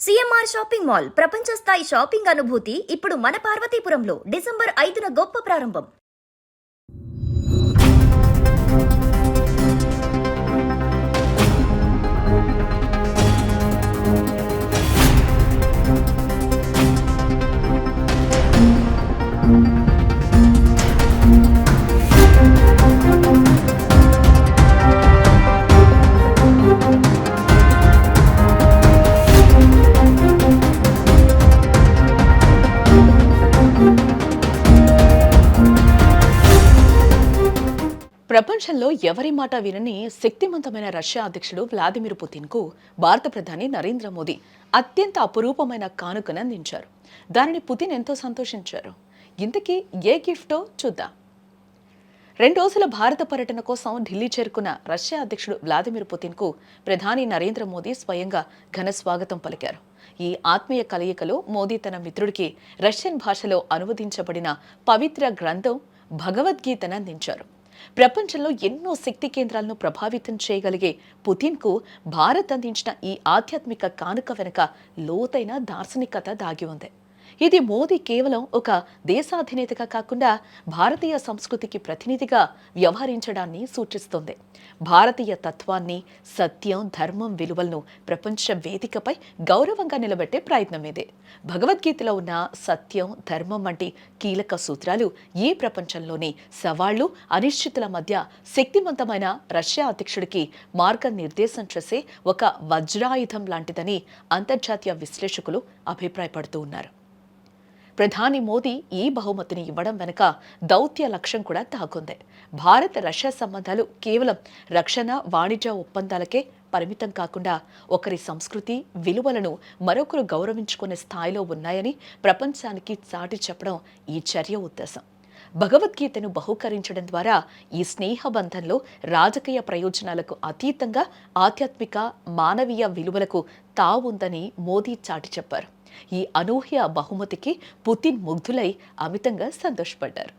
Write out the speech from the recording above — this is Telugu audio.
సిఎంఆర్ షాపింగ్ మాల్ ప్రపంచ స్థాయి షాపింగ్ అనుభూతి ఇప్పుడు మన పార్వతీపురంలో డిసెంబర్ 5న గొప్ప ప్రారంభం. ప్రపంచంలో ఎవరి మాట వినని శక్తివంతమైన రష్యా అధ్యక్షుడు వ్లాదిమిర్ పుతిన్కు భారత ప్రధాని నరేంద్ర మోదీ అత్యంత అపురూపమైన కానుకను అందించారు. దానిని పుతిన్ ఎంతో సంతోషించారు. ఇంతకీ ఏ గిఫ్టో చూద్దాం. 2 రోజుల భారత పర్యటన కోసం ఢిల్లీ చేరుకున్న రష్యా అధ్యక్షుడు వ్లాదిమిర్ పుతిన్కు ప్రధాని నరేంద్ర మోదీ స్వయంగా ఘన స్వాగతం పలికారు. ఈ ఆత్మీయ కలయికలో మోదీ తన మిత్రుడికి రష్యన్ భాషలో అనువదించబడిన పవిత్ర గ్రంథం భగవద్గీతను అందించారు. ప్రపంచంలో ఎన్నో శక్తి కేంద్రాలను ప్రభావితం చేయగలిగే పుతిన్కు భారత్ అందించిన ఈ ఆధ్యాత్మిక కానుక వెనుక లోతైన దార్శనికత దాగి ఉంది. ఇది మోదీ కేవలం ఒక దేశాధినేతగా కాకుండా భారతీయ సంస్కృతికి ప్రతినిధిగా వ్యవహరించడాన్ని సూచిస్తుంది. భారతీయ తత్వాన్ని, సత్యం, ధర్మం విలువలను ప్రపంచ వేదికపై గౌరవంగా నిలబెట్టే ప్రయత్నం ఇదే. భగవద్గీతలో ఉన్న సత్యం, ధర్మం వంటి కీలక సూత్రాలు ఈ ప్రపంచంలోని సవాళ్లు, అనిశ్చితుల మధ్య శక్తివంతమైన రష్యా అధ్యక్షుడికి మార్గనిర్దేశం చేసే ఒక వజ్రాయుధం లాంటిదని అంతర్జాతీయ విశ్లేషకులు అభిప్రాయపడుతూ ఉన్నారు. ప్రధాని మోదీ ఈ బహుమతిని ఇవ్వడం వెనుక దౌత్య లక్ష్యం కూడా దాగుంది. భారత్ రష్యా సంబంధాలు కేవలం రక్షణ, వాణిజ్య ఒప్పందాలకే పరిమితం కాకుండా ఒకరి సంస్కృతి, విలువలను మరొకరు గౌరవించుకునే స్థాయిలో ఉన్నాయని ప్రపంచానికి చాటి చెప్పడం ఈ చర్య ఉద్దేశం. భగవద్గీతను బహూకరించడం ద్వారా ఈ స్నేహబంధంలో రాజకీయ ప్రయోజనాలకు అతీతంగా ఆధ్యాత్మిక, మానవీయ విలువలకు తావుందని మోదీ చాటి చెప్పారు. ఈ అనూహ్య బహుమతికి పుతిన్ ముగ్ధులై అమితంగా సంతోషపడ్డారు.